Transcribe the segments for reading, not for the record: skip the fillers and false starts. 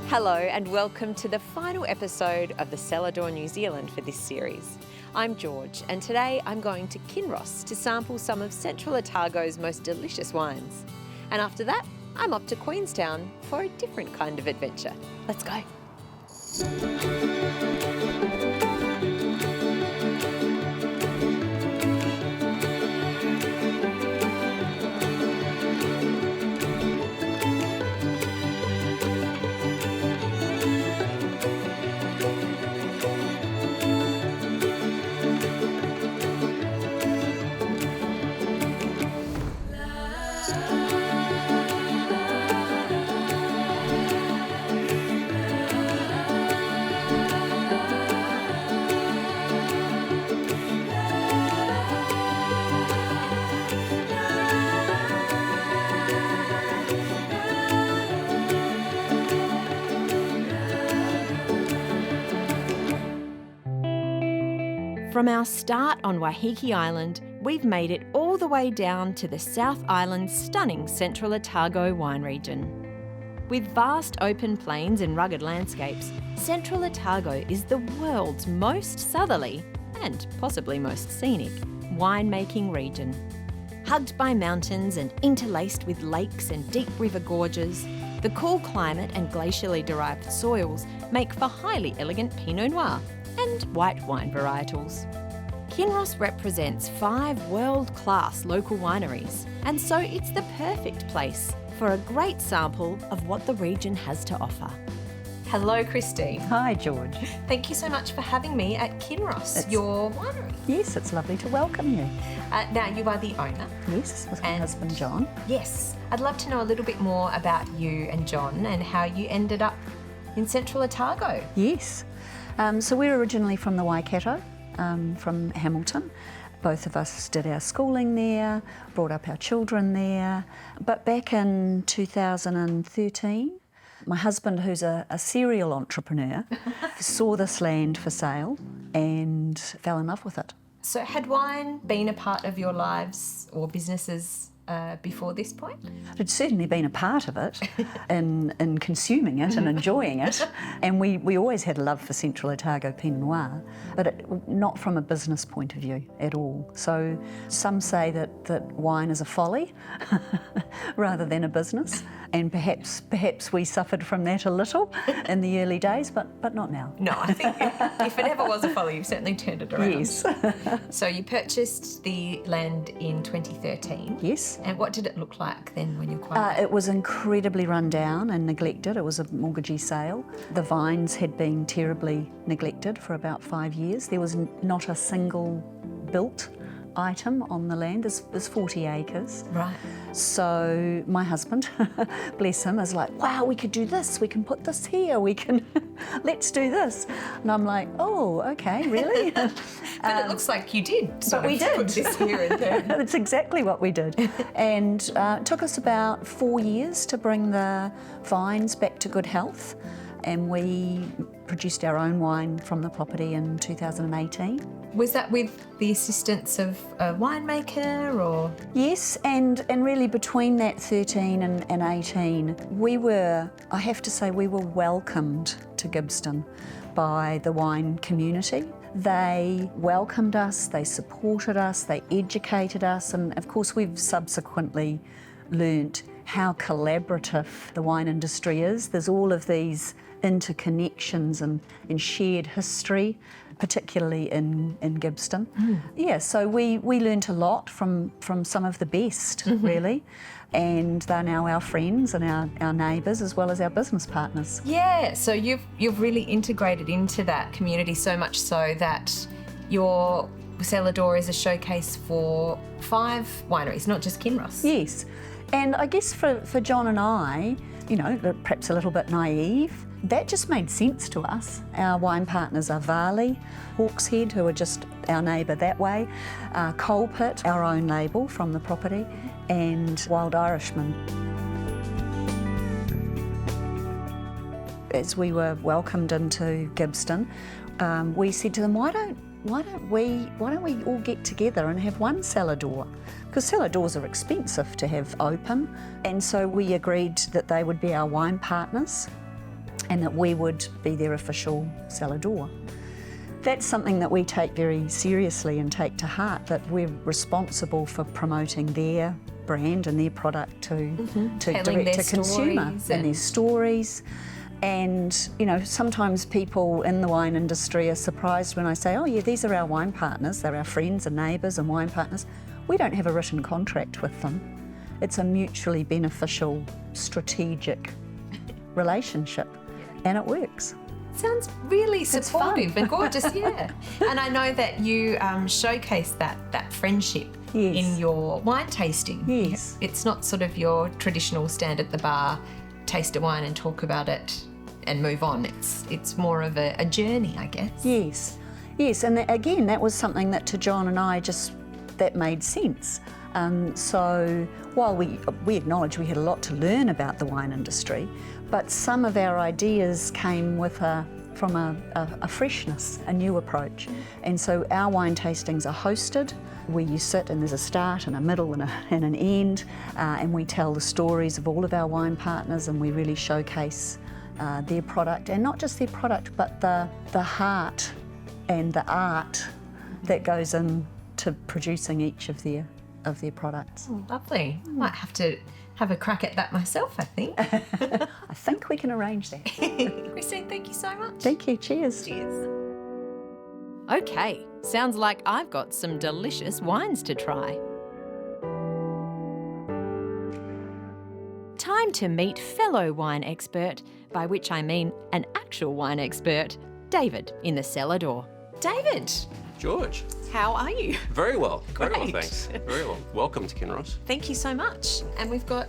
Hello and welcome to the final episode of the Cellar Door New Zealand for this series. I'm George and today I'm going to Kinross to sample some of Central Otago's most delicious wines. And after that, I'm off to Queenstown for a different kind of adventure. Let's go. From our start on Waiheke Island, we've made it all the way down to the South Island's stunning Central Otago wine region. With vast open plains and rugged landscapes, Central Otago is the world's most southerly, and possibly most scenic, winemaking region. Hugged by mountains and interlaced with lakes and deep river gorges, the cool climate and glacially derived soils make for highly elegant Pinot Noir and white wine varietals. Kinross represents 5 world-class local wineries, and so it's the perfect place for a great sample of what the region has to offer. Hello, Christine. Hi, George. Thank you so much for having me at Kinross, your winery. Yes, it's lovely to welcome you. Now, you are the owner. Yes, with my husband, John. Yes. I'd love to know a little bit more about you and John and how you ended up in Central Otago. Yes. So we're originally from the Waikato, from Hamilton. Both of us did our schooling there, brought up our children there. But back in 2013, my husband, who's a serial entrepreneur, saw this land for sale and fell in love with it. So had wine been a part of your lives or businesses before this point? It's certainly been a part of it in consuming it and enjoying it. And we always had a love for Central Otago Pinot Noir, but not from a business point of view at all. So some say that wine is a folly rather than a business. And perhaps we suffered from that a little in the early days, but not now. No, I think if it ever was a folly, you've certainly turned it around. Yes. So you purchased the land in 2013. Yes. And what did it look like then when you acquired it? It was incredibly run down and neglected. It was a mortgagee sale. The vines had been terribly neglected for about 5 years. There was not a single built item on the land. There's 40 acres. Right. So my husband, bless him, is like, wow, we could do this, we can put this here, we can, let's do this. And I'm like, oh, okay, really? But it looks like you did. But we did. Put this here and there. That's exactly what we did. And it took us about 4 years to bring the vines back to good health. And we produced our own wine from the property in 2018. Was that with the assistance of a winemaker or? Yes, and really between that 13 and 18, I have to say, we were welcomed to Gibbston by the wine community. They welcomed us, they supported us, they educated us, and of course we've subsequently learnt how collaborative the wine industry is. There's all of these interconnections and shared history, particularly in Gibbston. Yeah, so we learnt a lot from some of the best, really, and they're now our friends and our neighbours as well as our business partners. Yeah, so you've really integrated into that community so much so that your Cellar Door is a showcase for 5 wineries, not just Kinross. Yes, and I guess for John and I, you know, perhaps a little bit naive, that just made sense to us. Our wine partners are Varley, Hawkshead, who are just our neighbour that way, Coal Pit, our own label from the property, and Wild Irishman. As we were welcomed into Gibbston, we said to them, why don't we all get together and have one cellar door? Because cellar doors are expensive to have open, and so we agreed that they would be our wine partners. and that we would be their official cellar door. That's something that we take very seriously and take to heart, that we're responsible for promoting their brand and their product to direct to consumer and their stories. And, you know, sometimes people in the wine industry are surprised when I say, oh yeah, these are our wine partners, they're our friends and neighbours and wine partners. We don't have a written contract with them. It's a mutually beneficial, strategic relationship, and it works. Sounds really supportive and gorgeous, yeah. And I know that you showcase that friendship in your wine tasting. Yes. It's not sort of your traditional stand at the bar, taste a wine and talk about it and move on. It's more of a journey, I guess. Yes, yes, and again, that was something that to John and I that made sense. So while we acknowledge we had a lot to learn about the wine industry, but some of our ideas came from a freshness, a new approach. And so our wine tastings are hosted, where you sit and there's a start and a middle and an end, and we tell the stories of all of our wine partners, and we really showcase their product, and not just their product, but the heart and the art that goes into producing each of their products. Oh, lovely. I might have to have a crack at that myself, I think. I think we can arrange that. Christine, thank you so much. Thank you. Cheers. Cheers. Okay, sounds like I've got some delicious wines to try. Time to meet fellow wine expert, by which I mean an actual wine expert, David in the Cellar Door. David. George. How are you? Very well. Great. Very well, thanks. Very well. Welcome to Kinross. Thank you so much. And we've got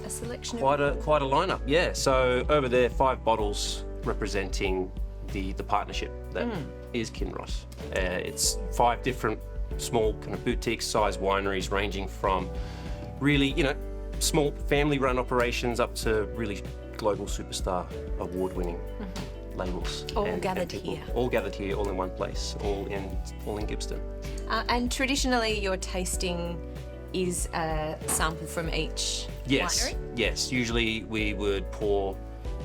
a selection Quite a lineup, yeah. So over there, 5 bottles representing the partnership that is Kinross. It's 5 different small kind of boutique-sized wineries, ranging from really, small family-run operations up to really global superstar award-winning labels. All gathered here. All gathered here, all in one place, all in Gibbston. And traditionally, your tasting is a sample from each winery? Yes. Usually we would pour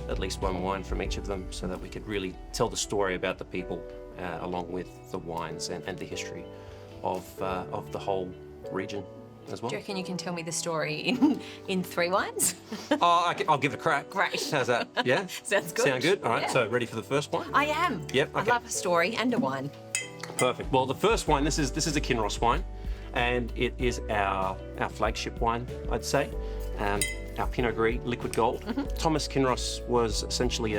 at least one wine from each of them, so that we could really tell the story about the people, along with the wines and the history of the whole region as well. Do you reckon you can tell me the story in 3 wines? I'll give it a crack. Great. How's that? Yeah? Sounds good. Sound good? All right, Yeah. so ready for the first one? I am. Yep, okay. I love a story and a wine. Perfect. Well, the first wine, this is a Kinross wine, and it is our flagship wine, I'd say. Our Pinot Gris liquid gold. Thomas Kinross was essentially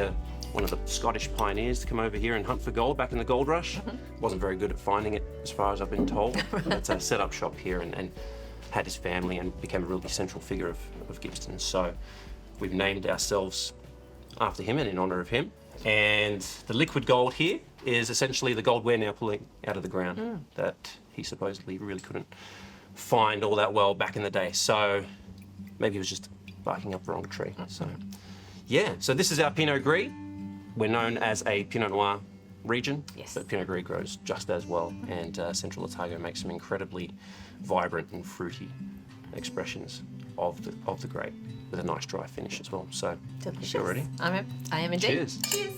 one of the Scottish pioneers to come over here and hunt for gold back in the gold rush. Wasn't very good at finding it, as far as I've been told. But set up shop here and had his family and became a really central figure of Gibbston. So we've named ourselves after him and in honour of him. And the liquid gold here is essentially the gold we're now pulling out of the ground that he supposedly really couldn't find all that well back in the day. So maybe he was just barking up the wrong tree. So yeah, so this is our Pinot Gris. We're known as a Pinot Noir region, but Pinot Gris grows just as well. And Central Otago makes some incredibly vibrant and fruity expressions of the grape with a nice dry finish as well. So, delicious. If you're ready. I am indeed. Cheers. Cheers.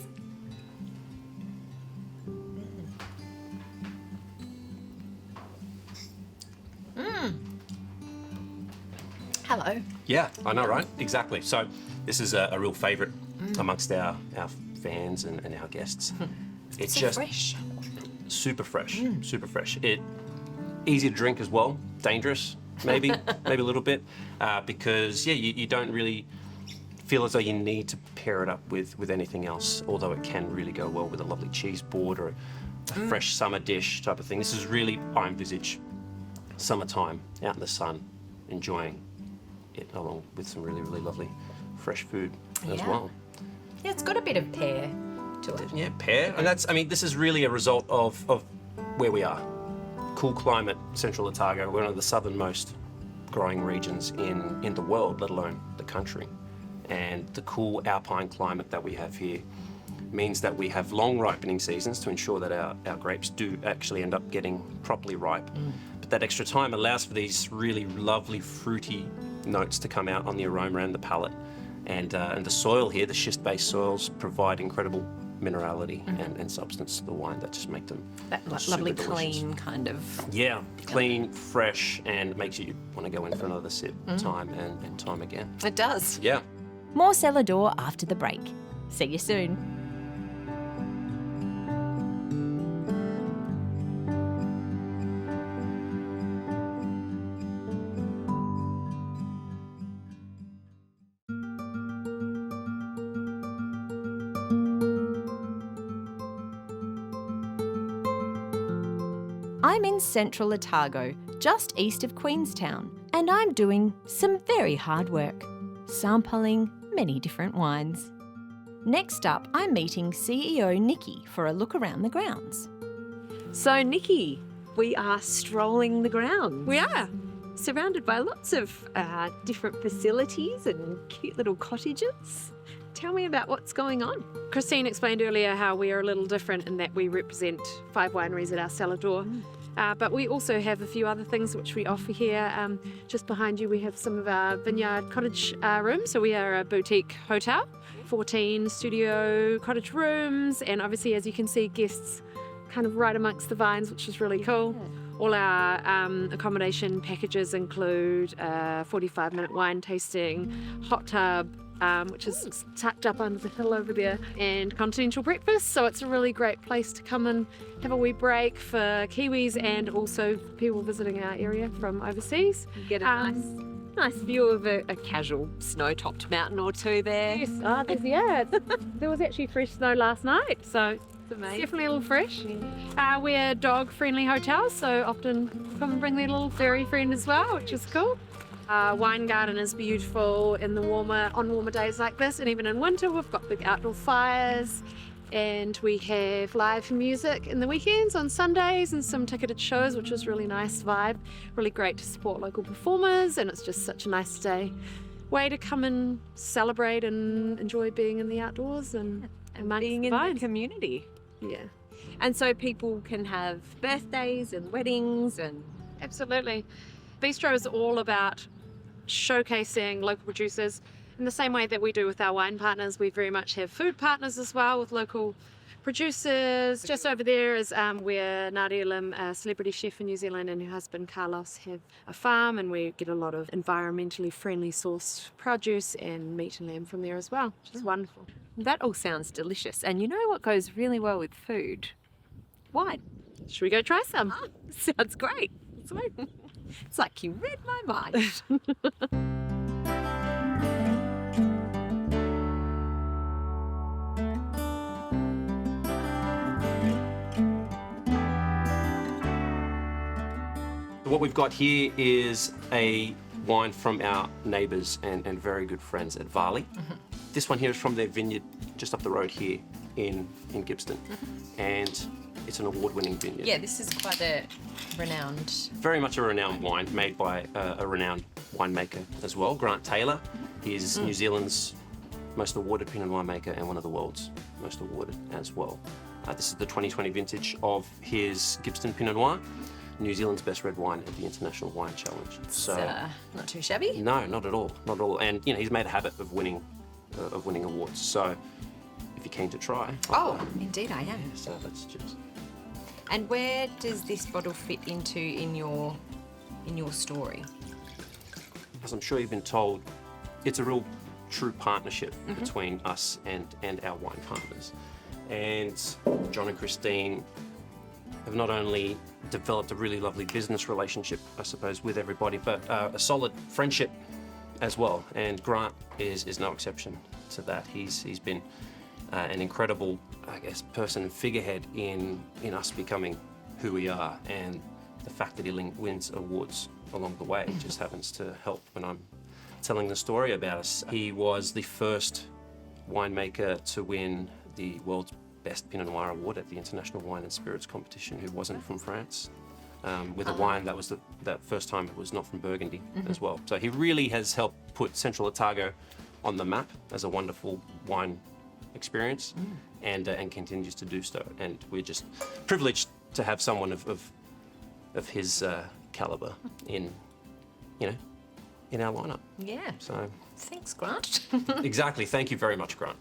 Hello. Yeah, I know, right? Exactly. So this is a real favourite amongst our fans and our guests. It's so just fresh. Super fresh, super fresh. Easy to drink as well. Dangerous, maybe, maybe a little bit, because you don't really feel as though you need to pair it up with anything else. Although it can really go well with a lovely cheese board or a fresh summer dish type of thing. This is really, I envisage, summertime out in the sun, enjoying it along with some really, really lovely fresh food as well. Yeah, it's got a bit of pear to it. Yeah, pear. And this is really a result of where we are. Cool climate, Central Otago. We're one of the southernmost growing regions in the world, let alone the country. And the cool alpine climate that we have here means that we have long ripening seasons to ensure that our grapes do actually end up getting properly ripe. But that extra time allows for these really lovely fruity notes to come out on the aroma and the palate. And the soil here, the schist-based soils, provide incredible minerality and substance to the wine that just make them That super lovely, delicious. clean kind of. Yeah, clean, fresh, and makes you want to go in for another sip time and time again. It does. Yeah. More Cellar Door after the break. See you soon. I'm in Central Otago, just east of Queenstown, and I'm doing some very hard work, sampling many different wines. Next up, I'm meeting CEO Nikki for a look around the grounds. So Nikki, we are strolling the grounds. We are. Surrounded by lots of different facilities and cute little cottages. Tell me about what's going on. Christine explained earlier how we are a little different in that we represent 5 wineries at our Cellar Door. But we also have a few other things which we offer here. Just behind you we have some of our vineyard cottage rooms. So we are a boutique hotel, 14 studio cottage rooms, and obviously, as you can see, guests kind of right amongst the vines, which is really cool. All our accommodation packages include 45-minute wine tasting, hot tub, which is tucked up under the hill over there, and continental breakfast. So it's a really great place to come and have a wee break for Kiwis and also people visiting our area from overseas. You get a nice view of a casual snow-topped mountain or two there. Yes, there was actually fresh snow last night, so it's definitely a little fresh. We're dog-friendly hotels, so often come and bring their little furry friend as well, which is cool. Wine garden is beautiful on warmer days like this, and even in winter we've got big outdoor fires, and we have live music in the weekends on Sundays and some ticketed shows, which is really nice vibe. Really great to support local performers, and it's just such a nice way to come and celebrate and enjoy being in the outdoors and being in the community. Yeah, and so people can have birthdays and weddings and... Absolutely. Bistro is all about showcasing local producers in the same way that we do with our wine partners. We very much have food partners as well with local producers. Just over there is where Nadia Lim, a celebrity chef in New Zealand, and her husband Carlos have a farm, and we get a lot of environmentally friendly sourced produce and meat and lamb from there as well, which is wonderful. That all sounds delicious. And you know what goes really well with food? Wine. Should we go try some? Sounds great. It's like you read my mind. What we've got here is a wine from our neighbours and very good friends at Varley. This one here is from their vineyard just up the road here in Gippsland. And it's an award-winning vineyard. Yeah, this is quite a renowned... Very much a renowned wine made by a renowned winemaker as well. Grant Taylor. He is New Zealand's most awarded Pinot Noir maker and one of the world's most awarded as well. This is the 2020 vintage of his Gippsland Pinot Noir, New Zealand's best red wine at the International Wine Challenge. So not too shabby? No, not at all, not at all. And he's made a habit of winning awards. So if you're keen to try, indeed I am. So let's just. And where does this bottle fit into in your story? As I'm sure you've been told, it's a real true partnership between us and our wine partners. And John and Christine have not only developed a really lovely business relationship, I suppose, with everybody, but a solid friendship as well. And Grant is no exception to that. He's been an incredible, I guess, person and figurehead in us becoming who we are, and the fact that he wins awards along the way just happens to help when I'm telling the story about us. He was the first winemaker to win the world's best Pinot Noir award at the International Wine and Spirits competition who wasn't from France, with a wine that was that first time it was not from Burgundy as well. So he really has helped put Central Otago on the map as a wonderful wine experience, and continues to do so. And we're just privileged to have someone of his caliber in our lineup. Yeah. So Thanks, Grant. Exactly. Thank you very much, Grant.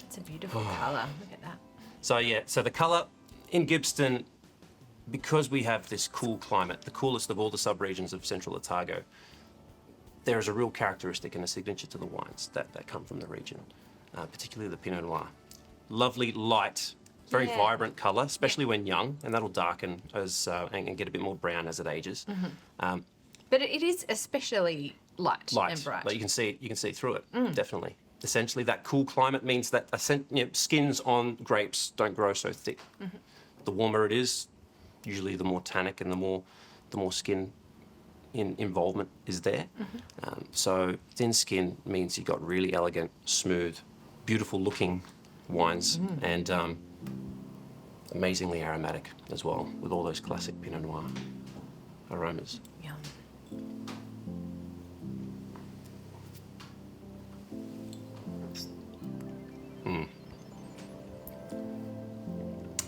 It's a beautiful colour. Look at that. So yeah, so the colour in Gippsland, because we have this cool climate, the coolest of all the sub-regions of Central Otago, there is a real characteristic and a signature to the wines that come from the region, particularly the Pinot Noir. Lovely, light, very vibrant colour, especially when young, and that'll darken as and get a bit more brown as it ages. But it is especially light and bright. But you can see through it, definitely. Essentially, that cool climate means that skins on grapes don't grow so thick. The warmer it is, usually the more tannic and the more skin involvement is there. So thin skin means you've got really elegant, smooth, beautiful looking wines and amazingly aromatic as well, with all those classic Pinot Noir aromas. Yum.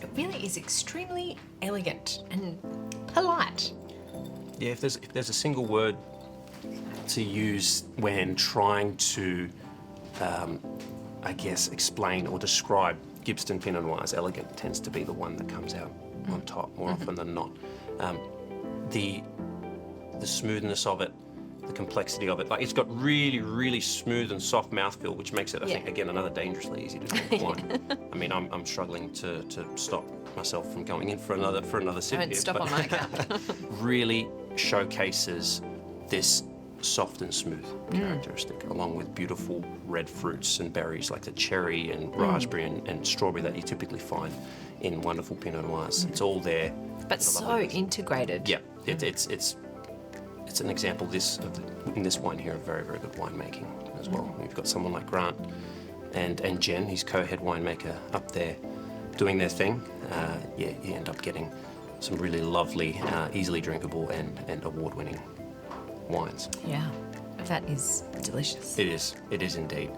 It really is extremely elegant and polite. Yeah, if there's a single word to use when trying to, I guess, explain or describe Gippsland Pinot Noir as elegant, it tends to be the one that comes out on top more often than not. The smoothness of it, the complexity of it, like it's got really, really smooth and soft mouthfeel, which makes it, I think, again, another dangerously easy to drink wine. I mean, I'm struggling to stop myself from going in for another sip. I won't here, stop on my account. Really showcases this soft and smooth characteristic, along with beautiful red fruits and berries like the cherry and raspberry and strawberry that you typically find in wonderful Pinot Noirs. It's all there. But so integrated. Yeah, it's an example in this wine here of very, very good winemaking as well. We've got someone like Grant and Jen, his co-head winemaker, up there doing their thing. You end up getting some really lovely, easily drinkable and award-winning wines. Yeah, that is delicious. It is indeed.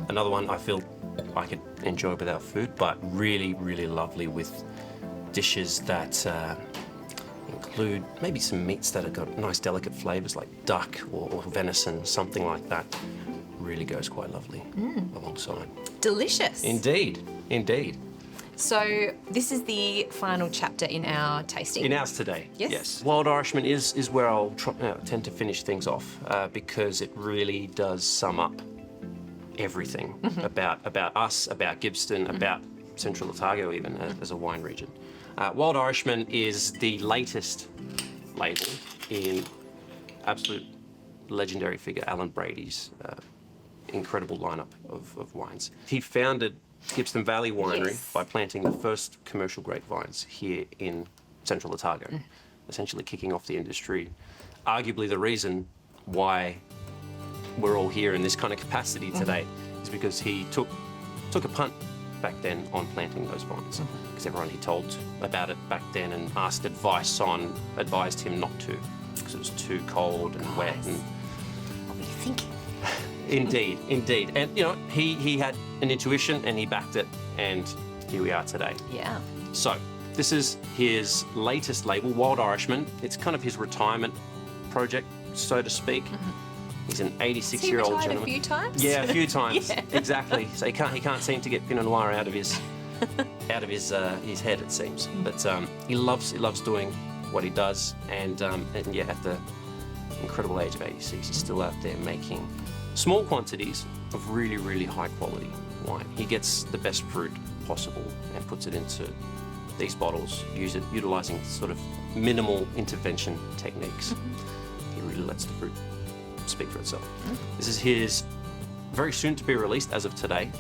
Another one I feel I could enjoy without food, but really, really lovely with dishes that include maybe some meats that have got nice delicate flavours like duck or venison, something like that. Really goes quite lovely alongside. Delicious. Indeed, indeed. So this is the final chapter in our tasting. In ours today, Yes. Wild Irishman is where I'll tend to finish things off because it really does sum up everything about us, about Gippsland, about Central Otago even as a wine region. Wild Irishman is the latest label in absolute legendary figure Alan Brady's incredible lineup of wines. He founded Gippsland Valley Winery by planting the first commercial grapevines here in Central Otago, essentially kicking off the industry. Arguably the reason why we're all here in this kind of capacity today is because he took a punt back then on planting those vines, because everyone he told about it back then and asked advice on advised him not to, because it was too cold and wet. And What were you thinking? Indeed. And you know, he had an intuition and he backed it, and here we are today. Yeah. So this is his latest label, Wild Irishman. It's kind of his retirement project, so to speak. He's an 86-year-old Has he retired gentleman. a few times? Yeah, a few times. Yeah. Exactly. So he can't seem to get Pinot Noir out of his head, it seems. But he loves doing what he does, and yeah, at the incredible age of 86, he's still out there making small quantities of really, really high quality wine. He gets the best fruit possible and puts it into these bottles, utilizing sort of minimal intervention techniques. He really lets the fruit speak for itself. This is his very soon to be released as of today,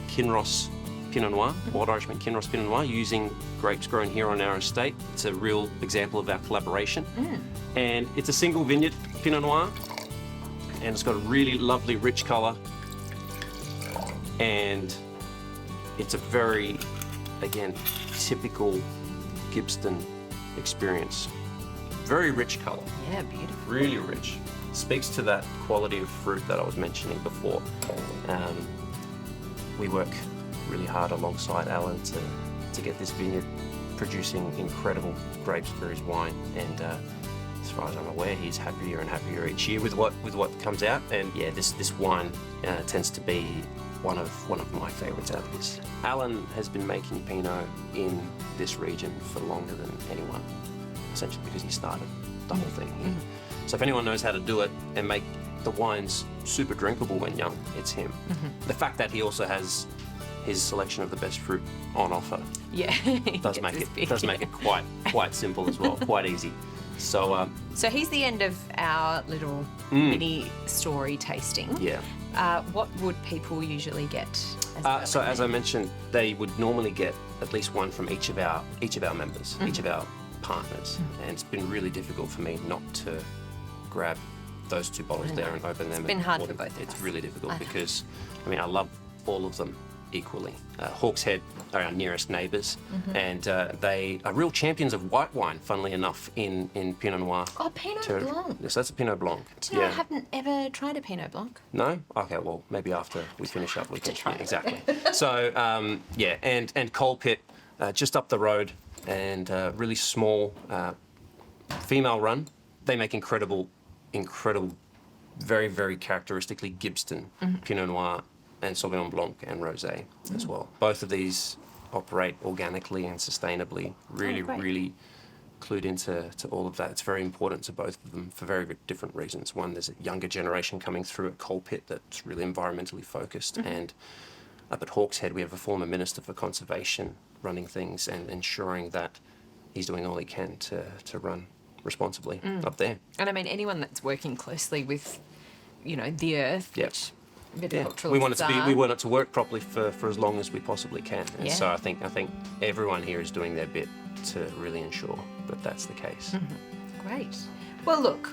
Kinross Pinot Noir, Wild Irishman Kinross Pinot Noir, using grapes grown here on our estate. It's a real example of our collaboration. And it's a single vineyard Pinot Noir, and it's got a really lovely rich colour, and it's a very, again, typical Gippsland experience. Very rich colour. Yeah, beautiful. Really rich. Speaks to that quality of fruit that I was mentioning before. We work really hard alongside Alan to get this vineyard producing incredible grapes for his wine, and as far as I'm aware, he's happier and happier each year with what comes out. And yeah, this wine tends to be one of my favourites out of this. Alan has been making Pinot in this region for longer than anyone, essentially because he started the whole thing here. So if anyone knows how to do it and make the wines super drinkable when young, it's him. The fact that he also has his selection of the best fruit on offer does make it quite simple as well, quite easy. So So he's the end of our little mini story tasting. yeah. What would people usually get? So as I mentioned, they would normally get at least one from each of our members, each of our partners, and it's been really difficult for me not to grab those two bottles there and open them. It's been hard for both of us. It's really difficult because, I mean, I love all of them equally. Hawkshead are our nearest neighbours, and they are real champions of white wine, funnily enough, in Pinot Noir. Oh, Pinot Blanc. Yes, that's a Pinot Blanc. Do you know, I haven't ever tried a Pinot Blanc. No? Okay, well, maybe after we finish up we can try it. exactly. So, and Coal Pit, just up the road, and really small female run. They make incredible, very, very characteristically Gibbston Pinot Noir and Sauvignon Blanc and Rosé as well. Both of these operate organically and sustainably, really clued into all of that. It's very important to both of them for very different reasons. One, there's a younger generation coming through at Coal Pit that's really environmentally focused, and up at Hawkshead we have a former Minister for Conservation running things and ensuring that he's doing all he can to run responsibly up there. And I mean, anyone that's working closely with, you know, the earth, which viticulturalists we want it to work properly for as long as we possibly can. And so I think everyone here is doing their bit to really ensure that that's the case. Great. Well, look,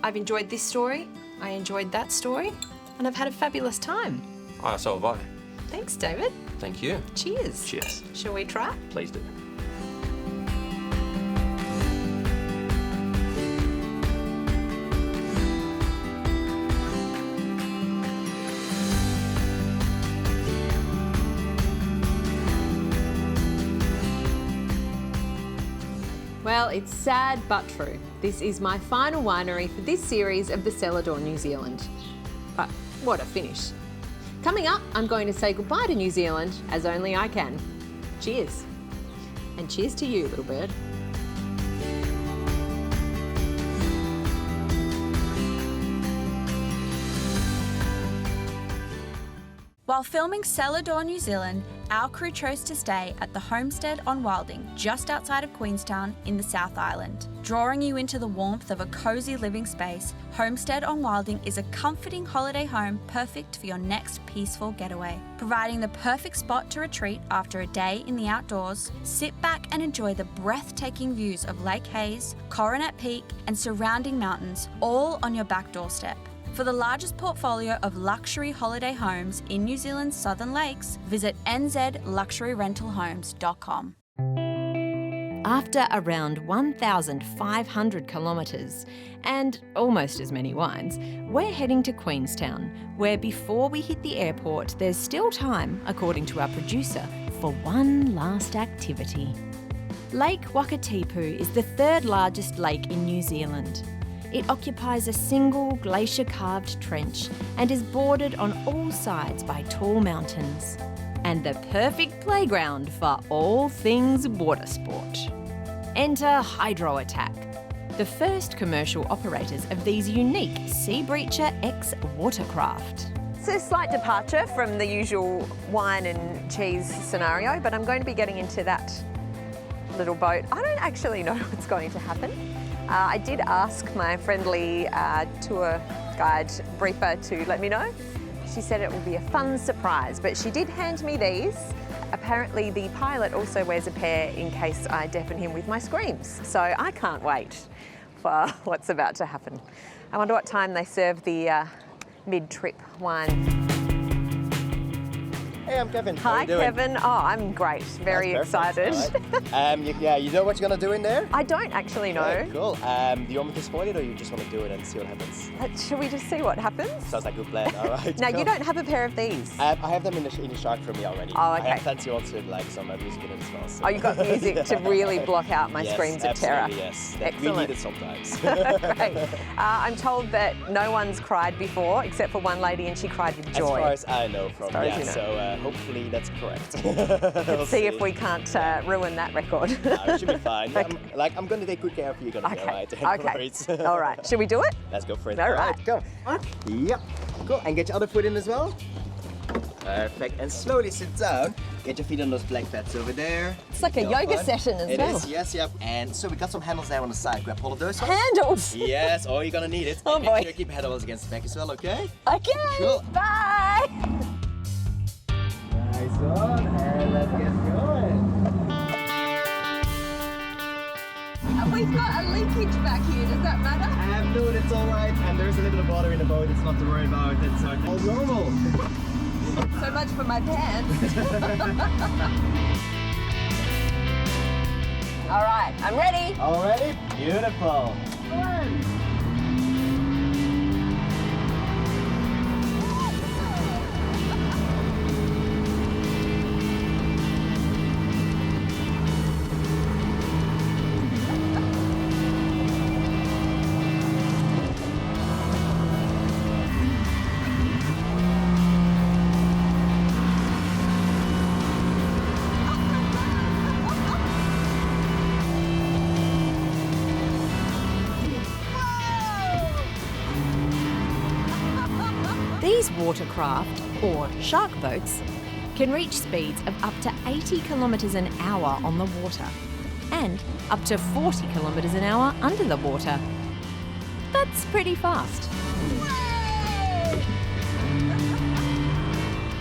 I've enjoyed this story, I enjoyed that story, and I've had a fabulous time. So have I. Thanks, David. Thank you. Cheers. Cheers. Shall we try? Please do. Well, it's sad but true. This is my final winery for this series of the Cellar Door New Zealand. But what a finish. Coming up, I'm going to say goodbye to New Zealand as only I can. Cheers. And cheers to you, little bird. While filming Cellar Door New Zealand, our crew chose to stay at the Homestead on Wilding, just outside of Queenstown in the South Island. Drawing you into the warmth of a cosy living space, Homestead on Wilding is a comforting holiday home perfect for your next peaceful getaway. Providing the perfect spot to retreat after a day in the outdoors, sit back and enjoy the breathtaking views of Lake Hayes, Coronet Peak, and surrounding mountains, all on your back doorstep. For the largest portfolio of luxury holiday homes in New Zealand's southern lakes, visit nzluxuryrentalhomes.com. After around 1,500 kilometres and almost as many wines, we're heading to Queenstown, where before we hit the airport, there's still time, according to our producer, for one last activity. Lake Wakatipu is the third largest lake in New Zealand. It occupies a single glacier-carved trench and is bordered on all sides by tall mountains. And the perfect playground for all things water sport. Enter Hydro Attack, the first commercial operators of these unique Sea Breacher X watercraft. It's a slight departure from the usual wine and cheese scenario, but I'm going to be getting into that little boat. I don't actually know what's going to happen. I did ask my friendly tour guide briefer to let me know. She said it will be a fun surprise, but she did hand me these. Apparently the pilot also wears a pair in case I deafen him with my screams. So I can't wait for what's about to happen. I wonder what time they serve the mid-trip wine. Hey, I'm Kevin. How Hi, you doing? Kevin. Oh, I'm great. Very That's excited. perfect. All right. You know what you're gonna do in there? I don't actually know. Okay, cool. Do you want me to spoil it, or you just want to do it and see what happens? Should we just see what happens? Sounds like a good plan. All right. Now, cool. you don't have a pair of these. I have them in the shark for me already. Oh, okay. I have fancy ones with like some music in it as well. So. Oh, you've got music to really block out my Yes, screams of terror. absolutely, yes. We Excellent. need it sometimes. Great. I'm told that no one's cried before, except for one lady, and she cried with joy. As far as I know from, far as yeah, you know. so hopefully that's correct. Let's see if we can't ruin that record. It should be fine. Yeah, Okay. I'm going to take good care of you. You're going to be all right. No Okay. worries. All right. Should we do it? Let's go for it. All right. Go. Yep. Cool. And get your other foot in as well. Perfect. And slowly sit down. Get your feet on those black pads over there. It's like a No yoga fun. session as It well. is, yes, yep. And so we got some handles there on the side. Grab hold of those ones. Handles. Yes, oh, you're gonna need it. Oh, And boy. Make sure you keep handles against the back as well, okay? Okay. Cool. Bye. Nice one, and let's get going. We've got a leakage back here. Does that matter? No, it's all right. And there's a little bit of water in the boat. It's not to worry about. It's all normal. So much for my pants. All right, I'm ready. All ready? Beautiful. These watercraft, or shark boats, can reach speeds of up to 80 kilometres an hour on the water and up to 40 kilometres an hour under the water. That's pretty fast.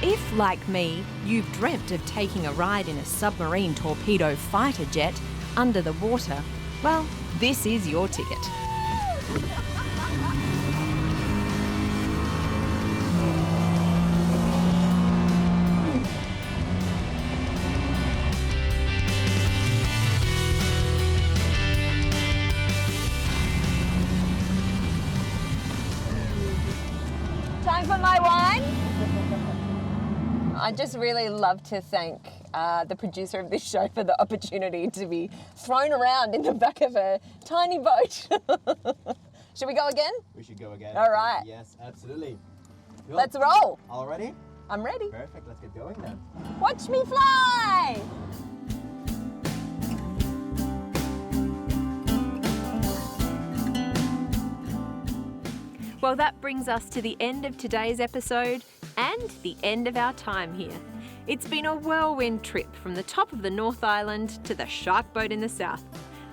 If, like me, you've dreamt of taking a ride in a submarine torpedo fighter jet under the water, well, this is your ticket. Time for my wine. I just really love to thank the producer of this show for the opportunity to be thrown around in the back of a tiny boat. Should we go again? We should go again. All right. Yes, absolutely. Cool. Let's roll. All ready? I'm ready. Perfect. Let's get going then. Watch me fly. Well, that brings us to the end of today's episode and the end of our time here. It's been a whirlwind trip from the top of the North Island to the shark boat in the south.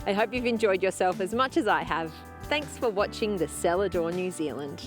I hope you've enjoyed yourself as much as I have. Thanks for watching the Cellar Door New Zealand.